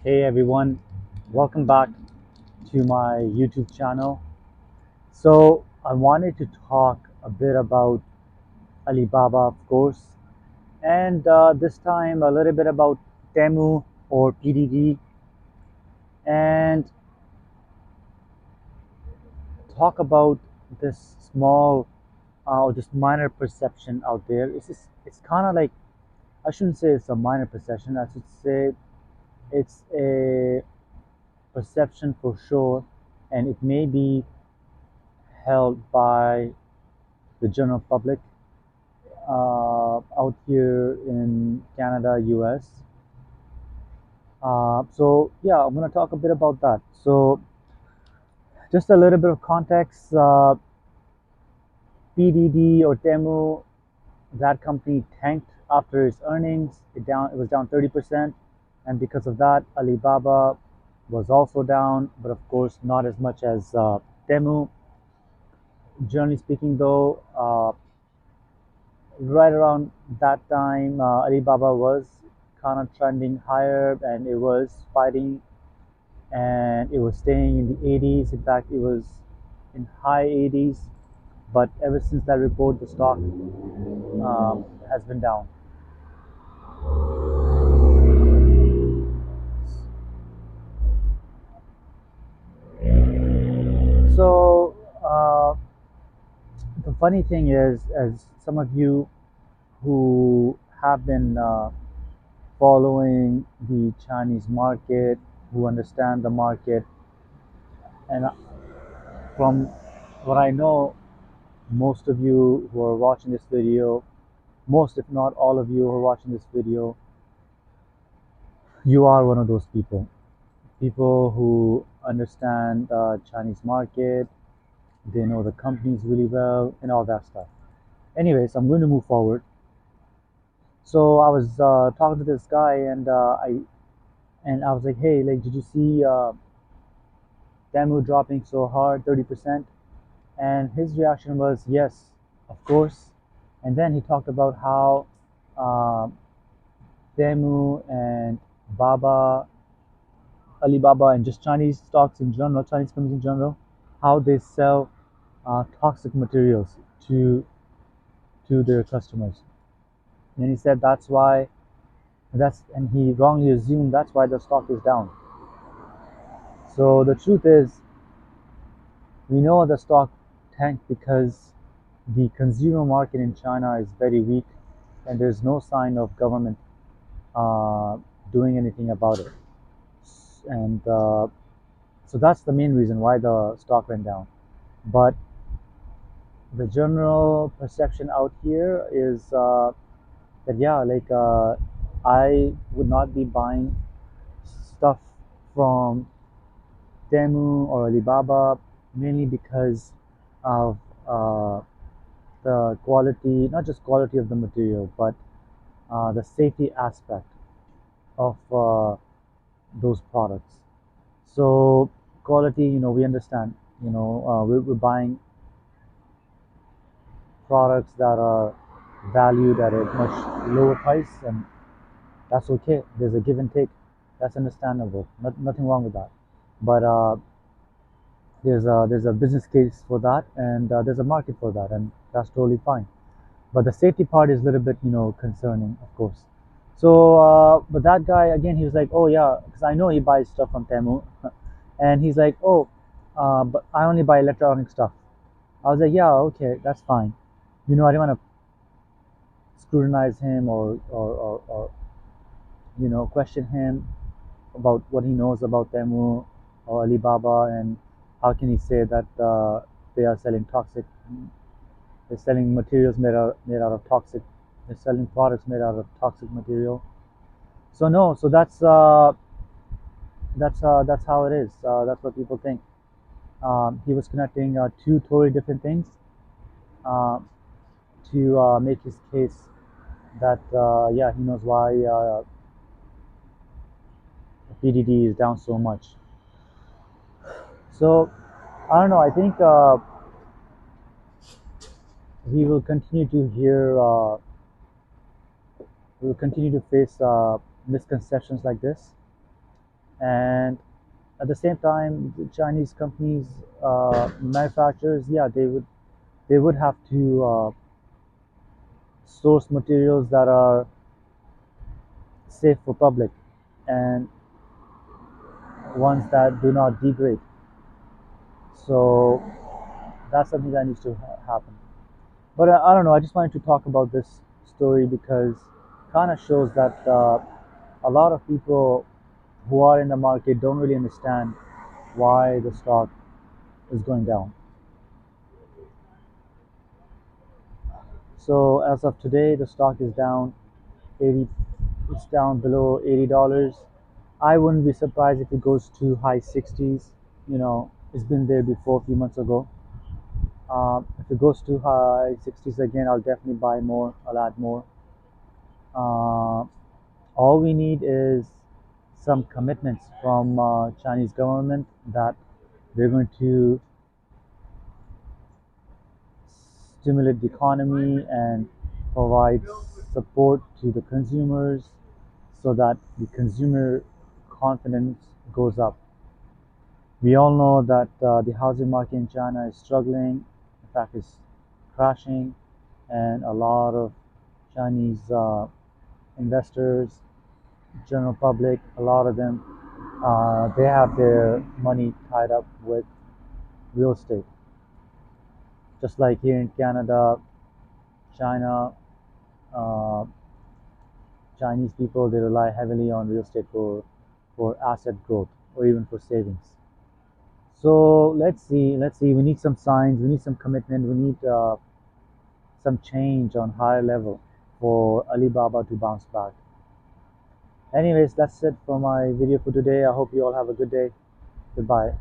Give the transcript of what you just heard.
Hey everyone, welcome back to my YouTube channel. So, I wanted to talk a bit about Ali Baba, of course, and this time a little bit about Temu or PDD, and talk about this small or this minor perception out there. It's kind of like, I shouldn't say it's a minor perception, I should say it's a perception for sure, and it may be held by the general public out here in Canada, US. So yeah, I'm gonna talk a bit about that. So just a little bit of context. PDD or Temu, that company tanked after its earnings. It was down 30%, and because of that, Alibaba was also down, but of course not as much as Temu. Generally speaking, though, right around that time, Alibaba was kind of trending higher, and it was fighting, and it was staying in the 80s. In fact, it was in high 80s. But ever since that report, the stock has been down. So the funny thing is, as some of you who have been following the Chinese market, who understand the market, and from what I know, most of you who are watching this video, most if not all of you who are watching this video, you are one of those people who understand Chinese market, they know the companies really well and all that stuff. Anyways, I'm going to move forward. So I was talking to this guy, and I was like, hey, like, did you see Temu dropping so hard, 30%? And his reaction was, yes, of course. And then he talked about how uh, Temu and Baba, Alibaba, and just Chinese stocks in general, Chinese companies in general, how they sell toxic materials to to their customers. And he said and he wrongly assumed that's why the stock is down. So the truth is, we know the stock tanked because the consumer market in China is very weak, and there's no sign of government uh, doing anything about it. And so that's the main reason why the stock went down. But the general perception out here is that, yeah, like, I would not be buying stuff from Temu or Alibaba, mainly because of uh, the quality, not just quality of the material, but the safety aspect of those products. So quality, we understand. We're buying products that are valued at a much lower price, and that's okay. There's a give and take. That's understandable. Nothing wrong with that. But there's a business case for that, and there's a market for that, and that's totally fine. But the safety part is a little bit, concerning, of course. So, but that guy again, he was like, "Oh yeah," because I know he buys stuff from Temu, and he's like, "Oh, but I only buy electronic stuff." I was like, "Yeah, okay, that's fine." I didn't want to scrutinize him or question him about what he knows about Temu or Alibaba, and how can he say that they are selling toxic, they're selling materials made out of toxic, they're selling products made out of toxic material. So no, so that's how it is. That's what people think. He was connecting two totally different things uh, to make his case that, yeah, he knows why PDD is down so much. So I don't know. I think we will continue to hear, we will continue to face misconceptions like this. And at the same time, the Chinese companies, manufacturers, yeah, they would have to source materials that are safe for public and ones that do not degrade. So that's something that needs to happen. But I don't know. I just wanted to talk about this story because kind of shows that a lot of people who are in the market don't really understand why the stock is going down. So as of today, the stock is down 80. It's down below $80. I wouldn't be surprised if it goes to high 60s. It's been there before a few months ago. If it goes to high 60s again, I'll definitely buy more. I'll add more. Uh, all we need is some commitments from Chinese government that they're going to stimulate the economy and provide support to the consumers so that the consumer confidence goes up. We all know that the housing market in China is struggling, in fact, it's crashing, and a lot of Chinese investors, general public, a lot of them, they have their money tied up with real estate. Just like here in Canada, China, uh, Chinese people, they rely heavily on real estate for asset growth or even for savings. So let's see. We need some signs. We need some commitment. We need some change on higher level for Alibaba to bounce back. Anyways, that's it for my video for today. I hope you all have a good day. Goodbye.